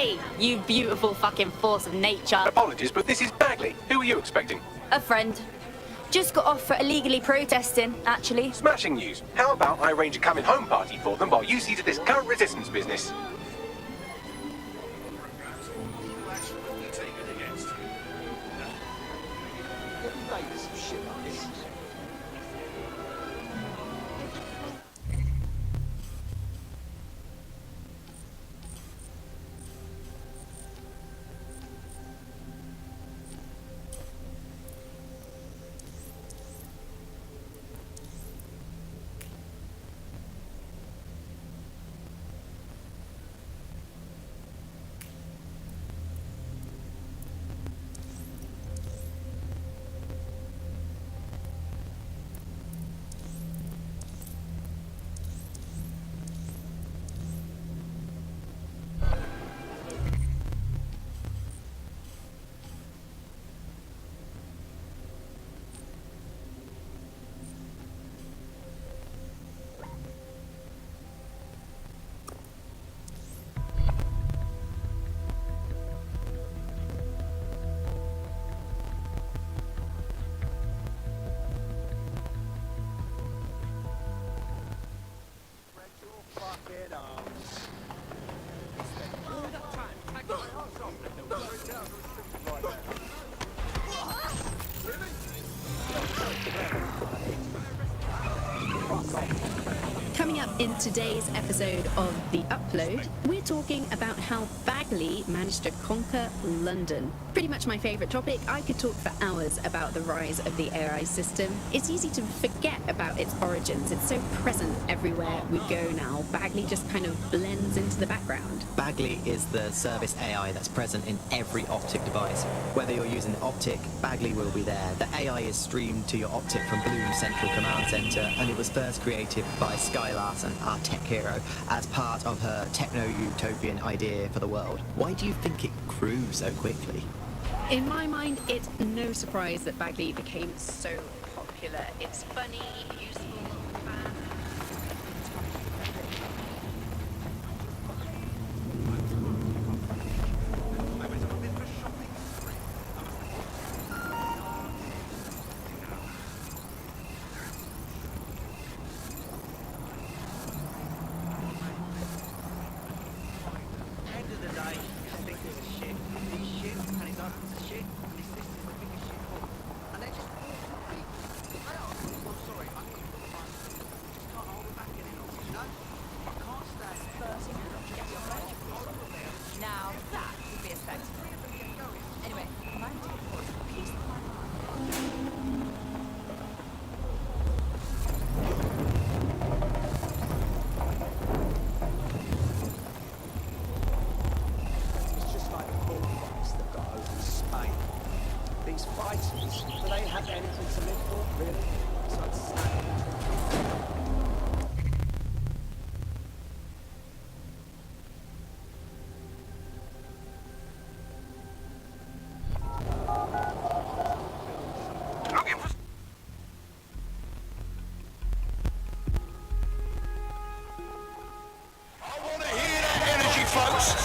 Hey, you beautiful fucking force of nature. Apologies, but this is Bagley. Who are you expecting? A friend. Just got off for illegally protesting, actually. Smashing news. How about I arrange a coming home party for them while you see to this current resistance business? Coming up in today's episode of The Upload, we're talking about how Bagley managed to conquer London. Pretty much my favourite topic. I could talk for hours about the rise of the AI system. It's easy to forget about its origins. It's so present everywhere we go now. Bagley just kind of blends into the background. Bagley is the service AI that's present in every Optic device. Whether you're using Optic, Bagley will be there. The AI is streamed to your Optic from Bloom's Central Command Center, and it was first created by Sky Larson, our tech hero, as part of her techno-utopian idea for the world. Why do you think it grew so quickly? In my mind, it's no surprise that Bagley became so popular. It's funny, useful, fun.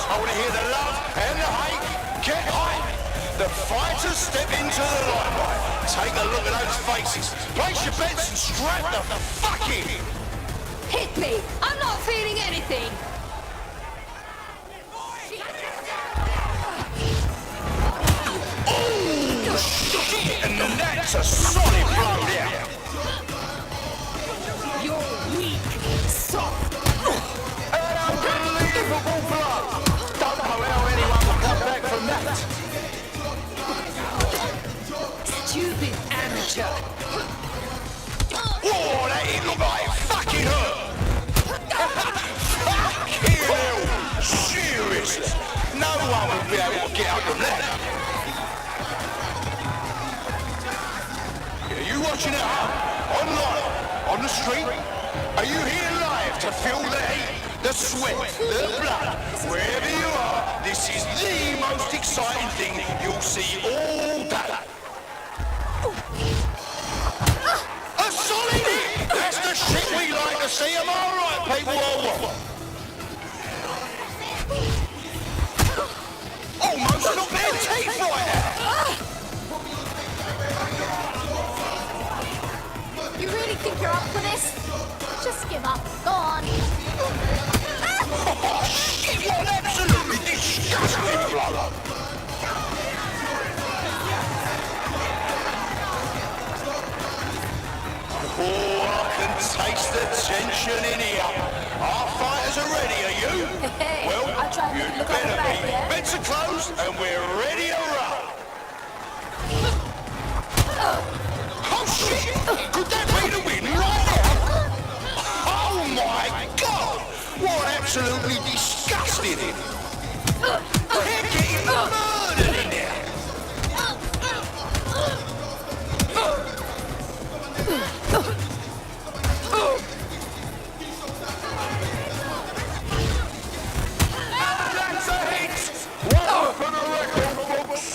I want to hear the love and the hate. Get hype. The fighters step into the limelight. Take a look at those faces. Place your bets and strap the fuck in. Hit me! I'm not feeling anything! Oh, shit! And that's a solid blow down. You're weak, soft. An unbelievable blow. Don't know how anyone will come back from that. Stupid amateur. Oh, that didn't look like it fucking hurt. Fucking hell. Seriously. No one will be able to get up from that. Are you watching at home? Online? On the street? Are you here live to feel the heat, the sweat, the blood? Wherever you are, this is the most exciting thing you'll see all day. A solid hit! That's the shit we like to see. Am I right, people? Or what? Stop their teeth right now! You really think you're up for this? Just give up. Go on. Oh, shit, what an absolutely disgusting blow! Oh, I can taste the tension in here. Our fighters are ready, are you? Hey, Well, I'll try and you look on the better back, be. yeah? Beds are closed and we're ready to roll. Oh shit! Could that be the win right now? Oh my god! What absolutely disgusting! They're getting murdered in there! That's a hit! One for the record, folks!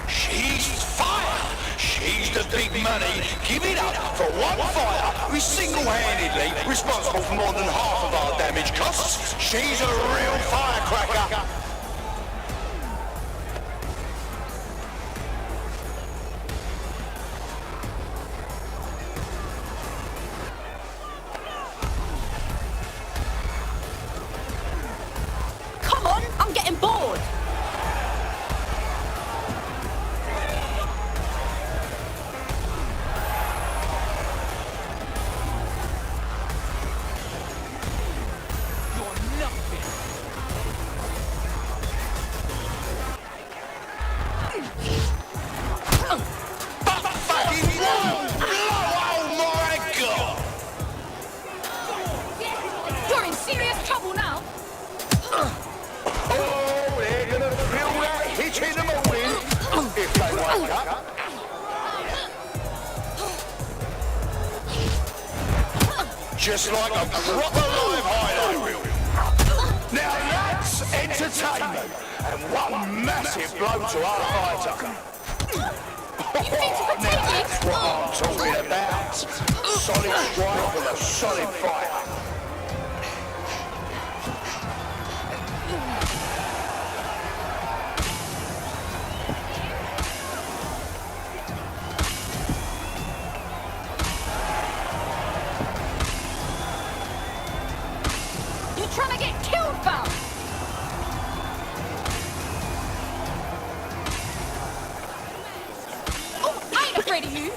She's fire! She's the big money. Give it up for one fighter who's single-handedly responsible for more than half of our damage costs. She's a real firecracker. Come on, I'm getting bored. Fucking wild blow! Oh my god! You're in serious trouble now. Oh, they're gonna feel that hit in the morning if they wake up. Just like a proper live highlight reel. Now that's entertainment and one massive blow to our fighter. Now that's what I'm talking about. Solid strike with a solid fighter. You're trying to get killed, fam. Oh, I ain't afraid of you.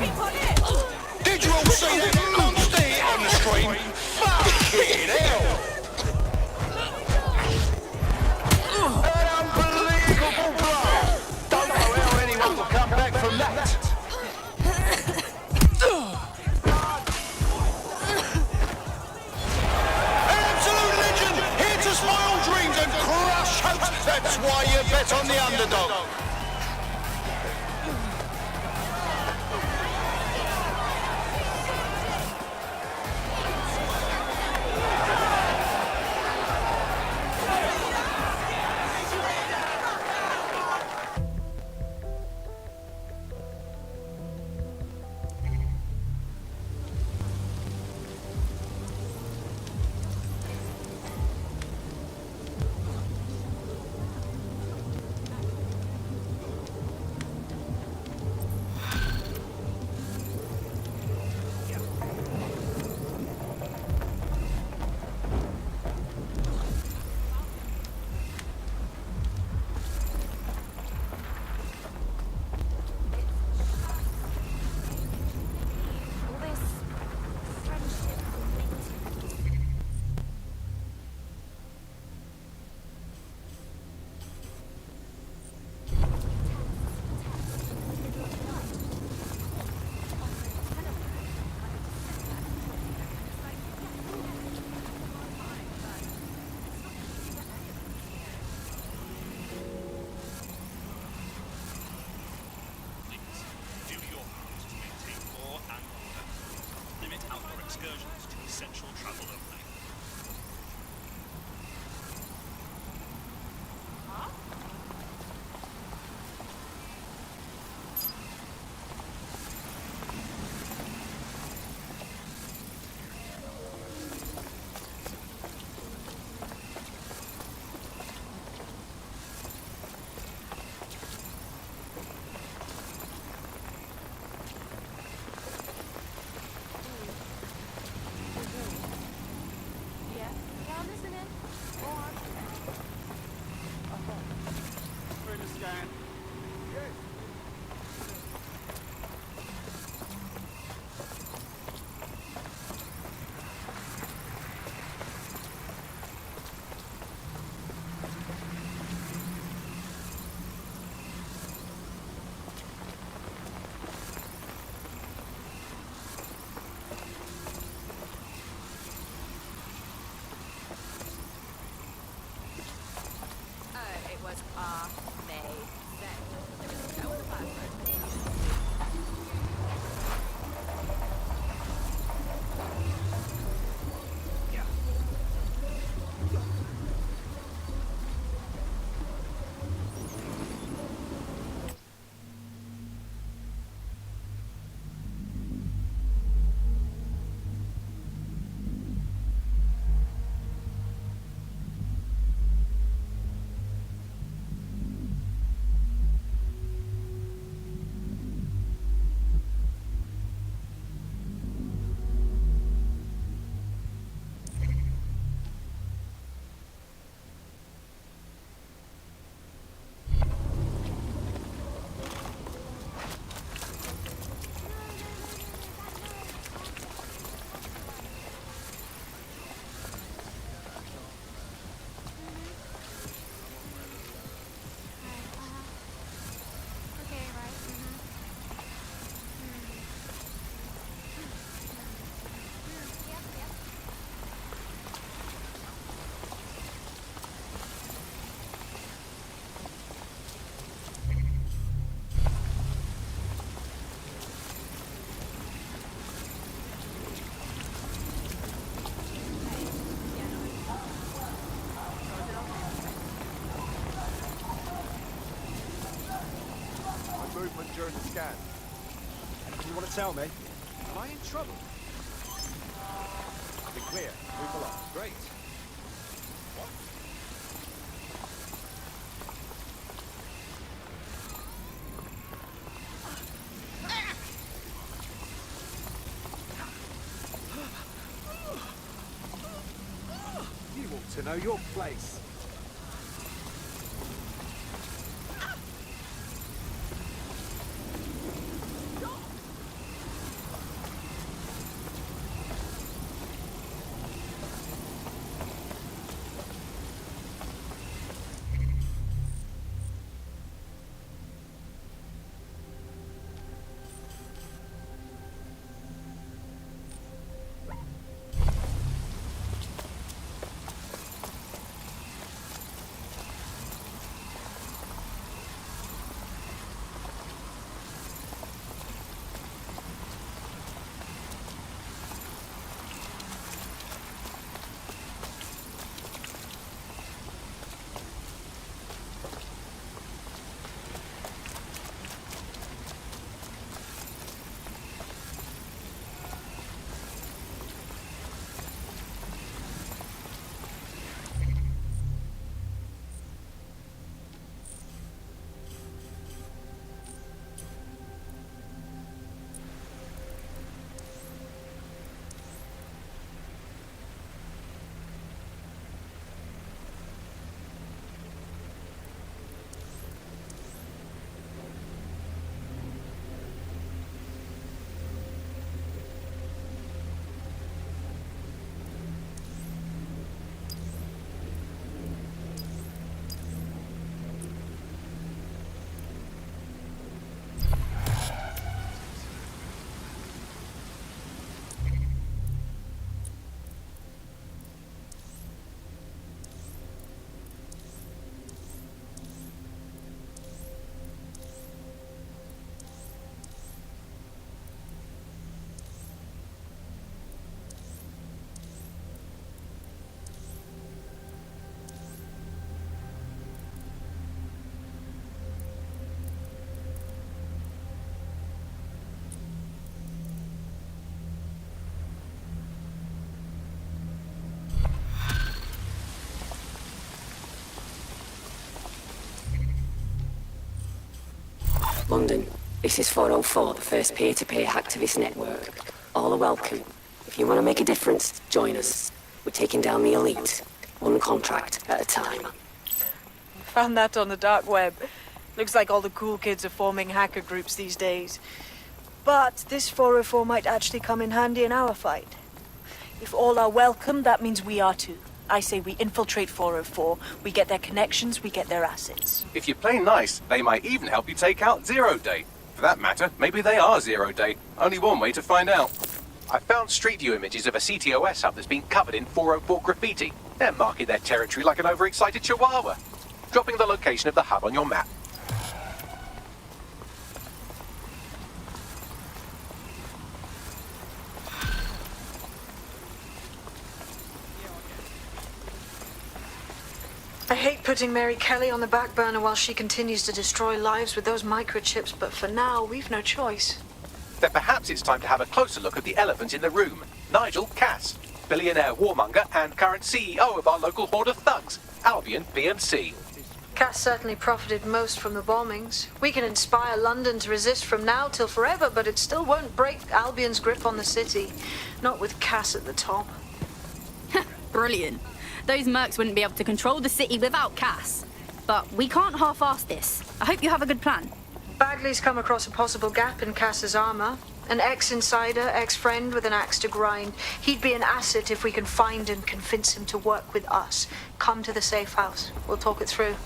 Keep on it. Did you all see that monster hit on the screen? Fucking hell! An unbelievable blow! Don't know how anyone will come back from that. An absolute legend! Here to spoil dreams and crush hopes! That's why you bet on the underdog! was amazing. There was no person. movement during the scan. Anything you want to tell me? Am I in trouble? Be clear. Move along. Great. What? You ought to know your place. London, this is 404, the first peer-to-peer hacktivist network. All are welcome. If you want to make a difference, join us. We're taking down the elite, one contract at a time. Found that on the dark web. Looks like all the cool kids are forming hacker groups these days. But this 404 might actually come in handy in our fight. If all are welcome, that means we are too. I say we infiltrate 404, we get their connections, we get their assets. If you play nice, they might even help you take out Zero Day. For that matter, maybe they are Zero Day. Only one way to find out. I found Street View images of a CTOS hub that's been covered in 404 graffiti. They're marking their territory like an overexcited chihuahua. dropping the location of the hub on your map. I hate putting Mary Kelly on the back burner while she continues to destroy lives with those microchips, but for now, we've no choice. Then perhaps it's time to have a closer look at the elephant in the room. Nigel Cass, billionaire warmonger and current CEO of our local horde of thugs, Albion PMC. Cass certainly profited most from the bombings. We can inspire London to resist from now till forever, but it still won't break Albion's grip on the city. Not with Cass at the top. Brilliant. Those mercs wouldn't be able to control the city without Cass. But we can't half-ass this. I hope you have a good plan. Bagley's come across a possible gap in Cass's armor. An ex-insider, ex-friend with an axe to grind. He'd be an asset if we can find and convince him to work with us. Come to the safe house. We'll talk it through.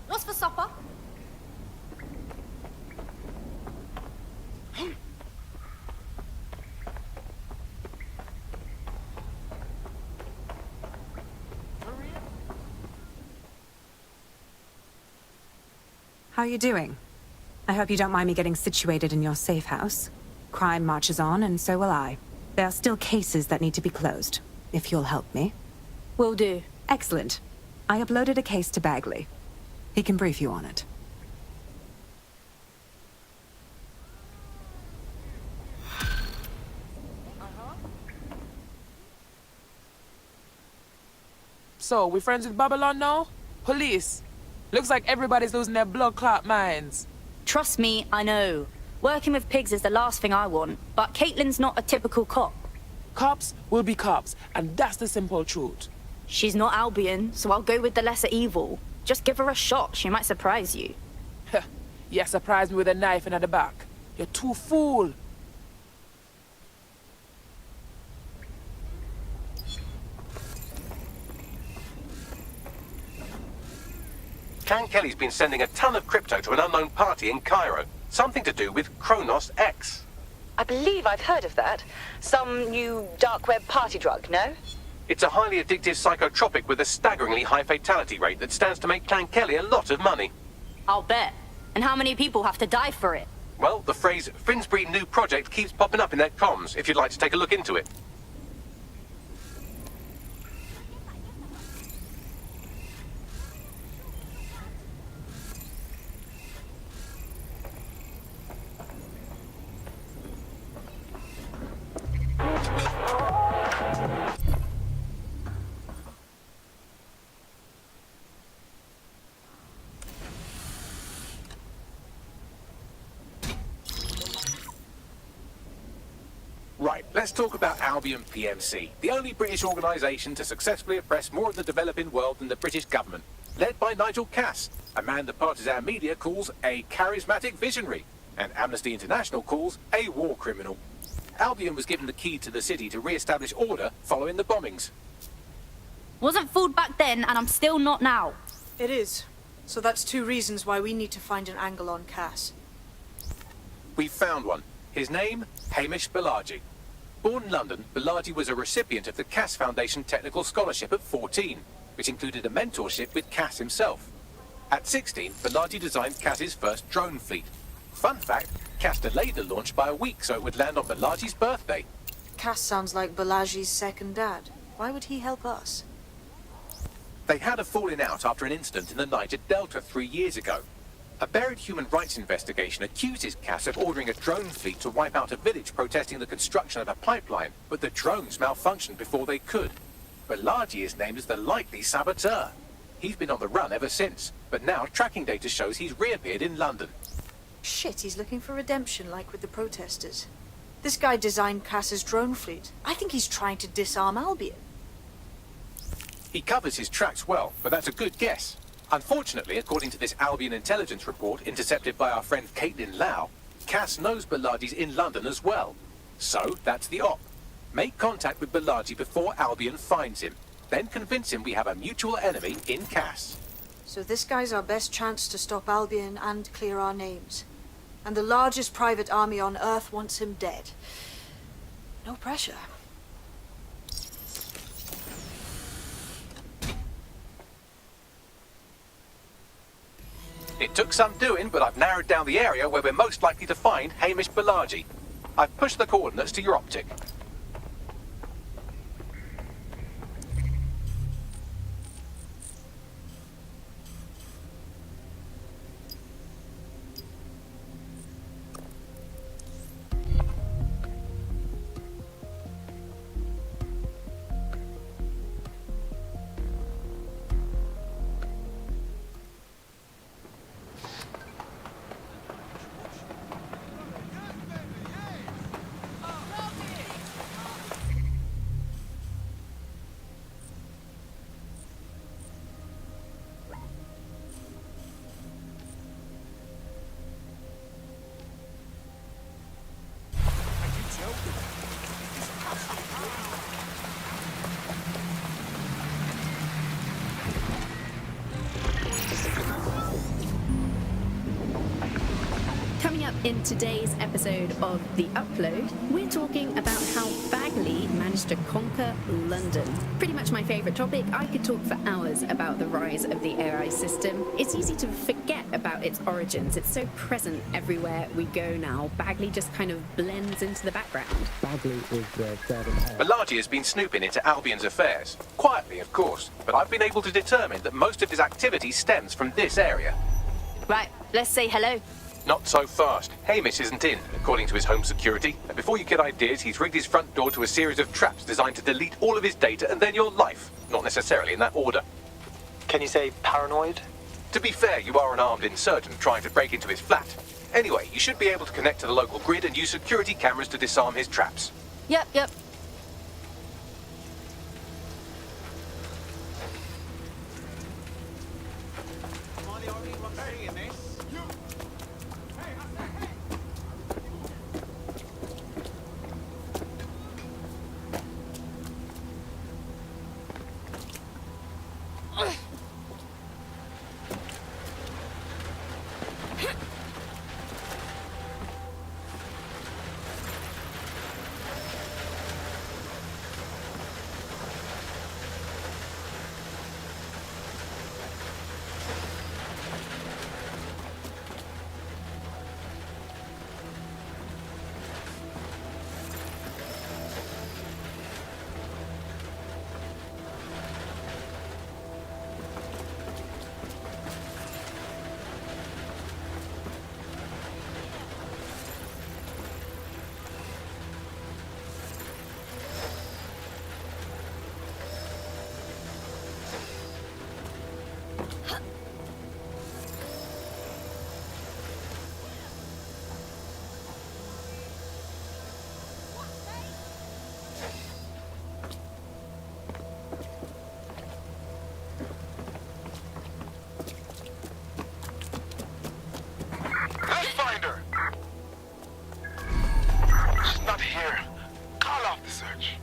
What's for supper? How are you doing? I hope you don't mind me getting situated in your safe house. Crime marches on, and so will I. There are still cases that need to be closed, if you'll help me. Will do. Excellent. I uploaded a case to Bagley. He can brief you on it. So, we friends with Babylon now? Police? Looks like everybody's losing their blood clot minds. Trust me, I know. Working with pigs is the last thing I want, but Caitlin's not a typical cop. Cops will be cops, and that's the simple truth. She's not Albion, so I'll go with the lesser evil. Just give her a shot, she might surprise you. Yeah, surprise me with a knife in the back. You're too fool. Can Kelly's been sending a ton of crypto to an unknown party in Cairo. Something to do with Kronos X. I believe I've heard of that. Some new dark web party drug, no? It's a highly addictive psychotropic with a staggeringly high fatality rate that stands to make Clan Kelly a lot of money. I'll bet. And how many people have to die for it? Well, the phrase Finsbury New Project keeps popping up in their comms, if you'd like to take a look into it. Right, let's talk about Albion PMC, the only British organisation to successfully oppress more of the developing world than the British government, led by Nigel Cass, a man the partisan media calls a charismatic visionary, and Amnesty International calls a war criminal. Albion was given the key to the city to re-establish order following the bombings. Wasn't fooled back then, and I'm still not now. It is. So that's 2 reasons why we need to find an angle on Cass. We've found one. His name, Hamish Balaji. Born in London, Balaji was a recipient of the Cass Foundation Technical Scholarship at 14, which included a mentorship with Cass himself. At 16, Balaji designed Cass's first drone fleet. Fun fact, Cass delayed the launch by a week so it would land on Balaji's birthday. Cass sounds like Balaji's second dad. Why would he help us? They had a falling out after an incident in the Niger Delta 3 years ago. A buried human rights investigation accuses Cass of ordering a drone fleet to wipe out a village protesting the construction of a pipeline, but the drones malfunctioned before they could. Balaji is named as the likely saboteur. He's been on the run ever since, but now tracking data shows he's reappeared in London. Shit, he's looking for redemption like with the protesters. This guy designed Cass's drone fleet. I think he's trying to disarm Albion. He covers his tracks well, but that's a good guess. Unfortunately, according to this Albion intelligence report intercepted by our friend Caitlin Lau, Cass knows Balaji's in London as well. So, that's the op. Make contact with Balaji before Albion finds him. Then convince him we have a mutual enemy in Cass. So this guy's our best chance to stop Albion and clear our names. And the largest private army on Earth wants him dead. No pressure. It took some doing, but I've narrowed down the area where we're most likely to find Hamish Balaji. I've pushed the coordinates to your optic. Coming up in today's episode of The Upload, we're talking about how Bagley managed to conquer London. Pretty much my favourite topic. I could talk for hours about the rise of the AI system. It's easy to forget about its origins. It's so present everywhere we go now. Bagley just kind of blends into the background. Bagley is the third. Balaji has been snooping into Albion's affairs. Quietly, of course, but I've been able to determine that most of his activity stems from this area. Right, let's say hello. Not so fast. Hamish isn't in, according to his home security. And before you get ideas, he's rigged his front door to a series of traps designed to delete all of his data and then your life. Not necessarily in that order. Can you say paranoid? To be fair, you are an armed insurgent trying to break into his flat. Anyway, you should be able to connect to the local grid and use security cameras to disarm his traps. Yep. Let's find her. She's not here. Call off the search.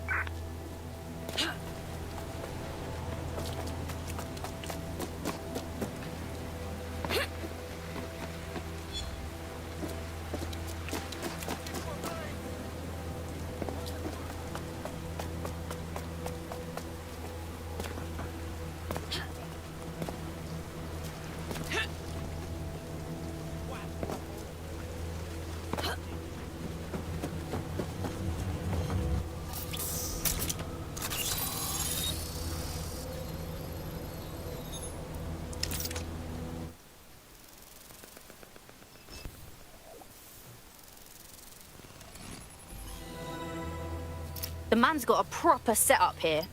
The man's got a proper setup here.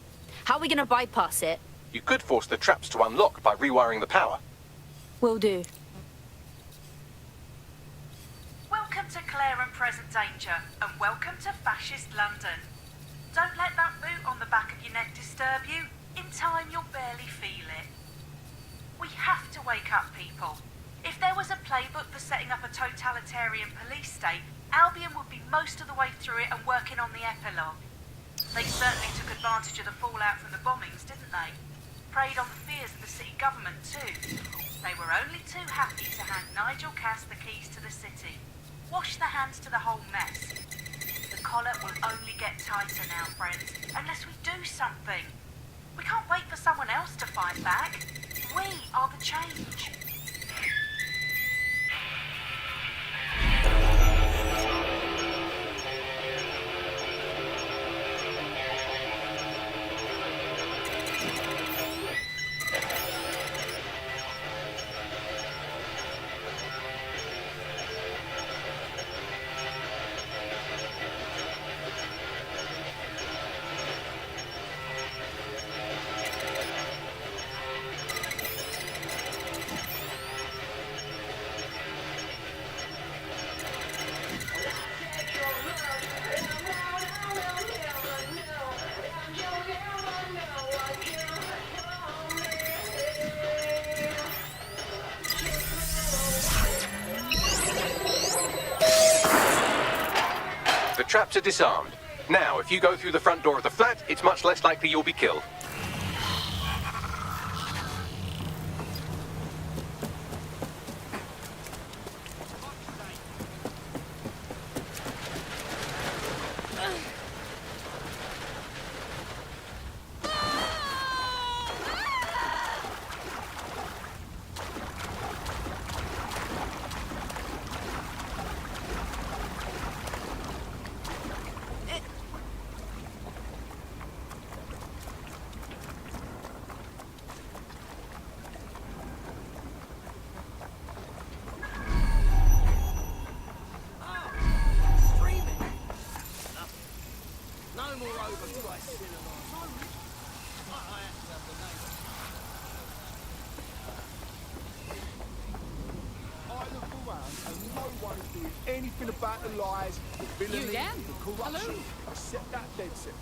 How are we gonna bypass it? You could force the traps to unlock by rewiring the power. Will do. Welcome to Clear and Present Danger, and welcome to Fascist London. Don't let that boot on the back of your neck disturb you. In time, you'll barely feel it. We have to wake up, people. If there was a playbook for setting up a totalitarian police state, Albion would be most of the way through it and working on the epilogue. They certainly took advantage of the fallout from the bombings, didn't they? Preyed on the fears of the city government, too. They were only too happy to hand Nigel Cass the keys to the city. Wash the hands to the whole mess. The collar will only get tighter now, friends, unless we do something. We can't wait for someone else to fight back. We are the change. The traps are disarmed. Now, if you go through the front door of the flat, it's much less likely you'll be killed. Anything about the lies, the villainy, the corruption, except that dead set.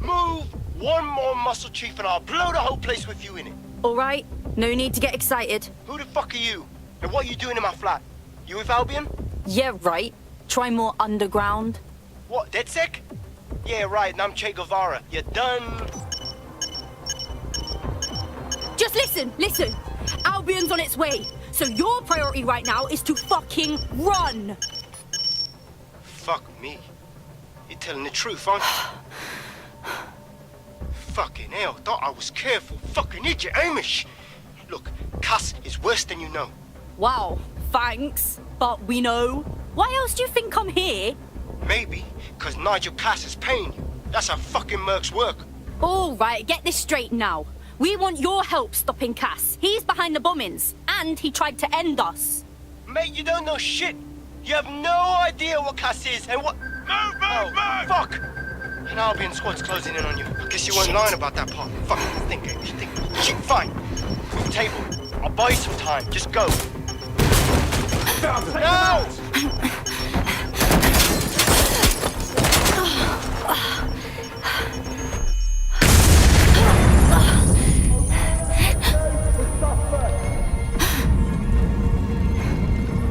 Move one more muscle, Chief, and I'll blow the whole place with you in it. All right, no need to get excited. Who the fuck are you? And what are you doing in my flat? You with Albion? Yeah, right. Try more underground. What, DedSec? Yeah, right, and I'm Che Guevara. You done? Just listen. Albion's on its way. So your priority right now is to fucking run. Fuck me. You're telling the truth, aren't you? Fucking hell, thought I was careful. Fucking idiot, Amish. Look, Cass is worse than you know. Wow, thanks. But we know. Why else do you think I'm here? Maybe because Nigel Cass is paying you. That's how fucking mercs work. All right, get this straight now. We want your help stopping Cass. He's behind the bombings, and he tried to end us. Mate, you don't know shit. You have no idea what Cass is and what... Move! Fuck! An Albion squad's closing in on you. I guess you weren't lying about that part. Fuck, think. Shit, fine. Move table. I'll buy you some time. Just go. No!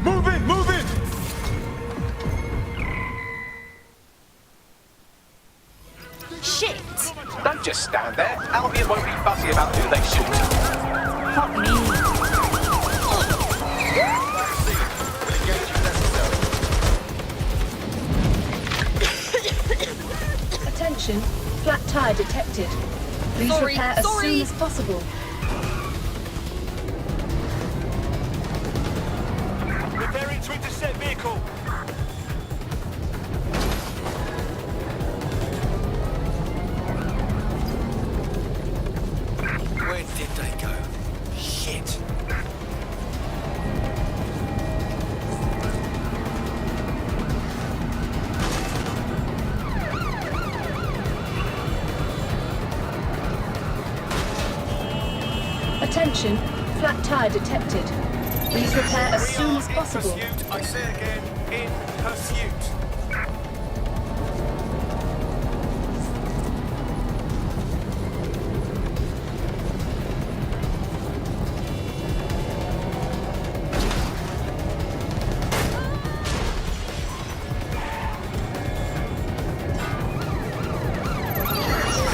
Move it! Shit! Don't just stand there. Albion won't be fussy about who they shoot. Fuck me. Attention, flat tire detected. Please repair as soon as possible. Repairing to intercept vehicle. Where did they go? Shit. Attention, flat tire detected. Please repair as soon as possible. Pursuit. I say again, in pursuit.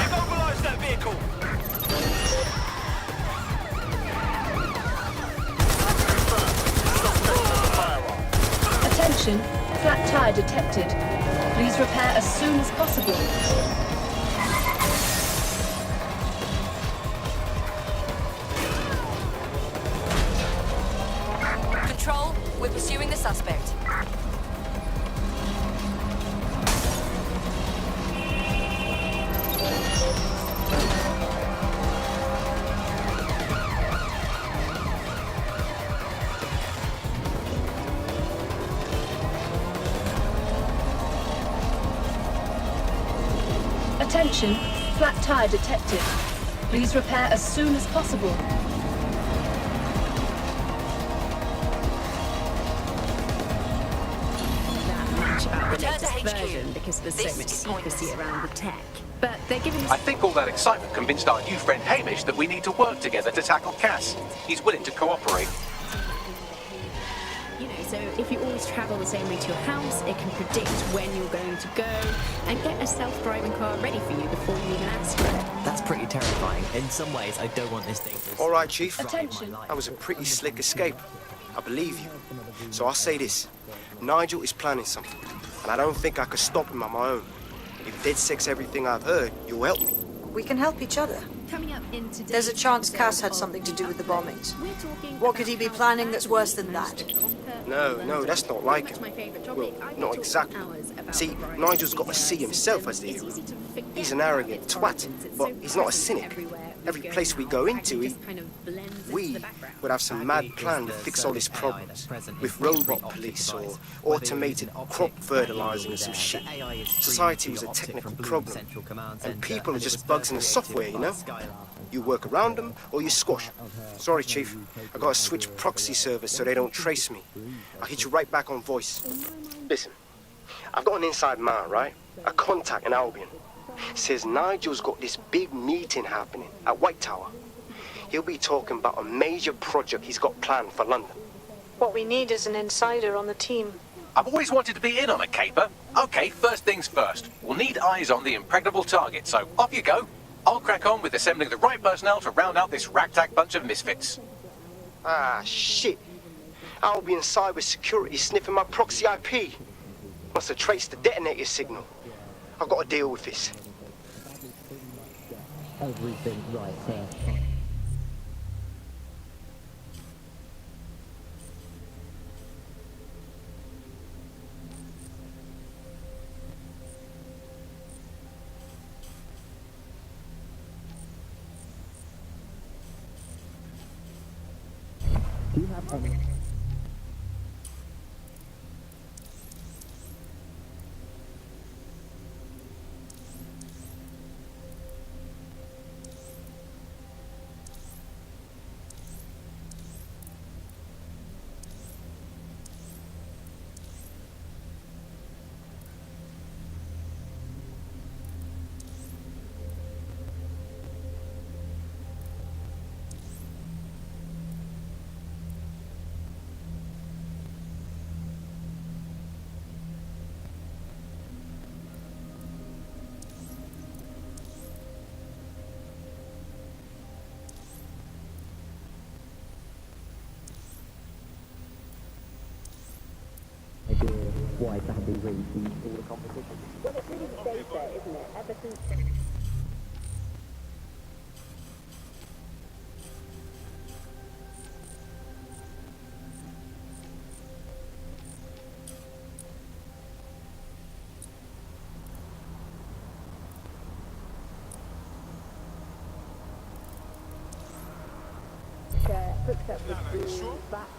Immobilize that vehicle. Attention, flat tire detected. Please repair as soon as possible. Control, we're pursuing the suspect. Attention, flat tire detected. Please repair as soon as possible. That much about the Return to latest HQ. version because there's so This much is secrecy pointless. around the tech. But they're giving us... I think all that excitement convinced our new friend Hamish that we need to work together to tackle Cass. He's willing to cooperate. You know, so if you always travel the same way to your house, it can predict when you're going to go and get a self-driving car ready for you before you even ask for it. That's pretty terrifying. In some ways, I don't want this dangerous. All right, Chief. Attention. That was a pretty slick escape. I believe you. So I'll say this. Nigel is planning something, and I don't think I could stop him on my own. If DedSec's everything I've heard, you'll help me. We can help each other. Coming up in today's There's a chance episode Cass had of something to do with the Upload, bombings. we're talking What could he be about planning how that's worse than managed that? to conquer No, London. that's not like Pretty him. much my favourite Well, topic. I could not talk for exactly. hours about See, the rise Nigel's of got to these see AI himself as the systems. hero. It's easy to forget He's an about arrogant its twat, origins. It's but so he's not a present cynic. everywhere Every go place we now. go In fact, into, it just kind of blends into we the background. would have some mad plan to fix all his problems. With robot police or automated crop fertilizing or some shit. Society was a technical problem, and people are just bugs in the software, you know? You work around them, or you squash them. Sorry, Chief. I gotta switch proxy servers so they don't trace me. I'll hit you right back on voice. Listen, I've got an inside man, right? A contact in Albion. Says Nigel's got this big meeting happening at White Tower. He'll be talking about a major project he's got planned for London. What we need is an insider on the team. I've always wanted to be in on a caper. Okay, first things first. We'll need eyes on the impregnable target, so off you go. I'll crack on with assembling the right personnel to round out this ragtag bunch of misfits. Ah, shit. Albion cybersecurity sniffing my proxy IP. Must have traced the detonator signal. I've got to deal with this. Everything right there. Do you have any? Idea why badly really sees all the competition. Well, it really stays there, isn't it? Ever since... Hooks up with back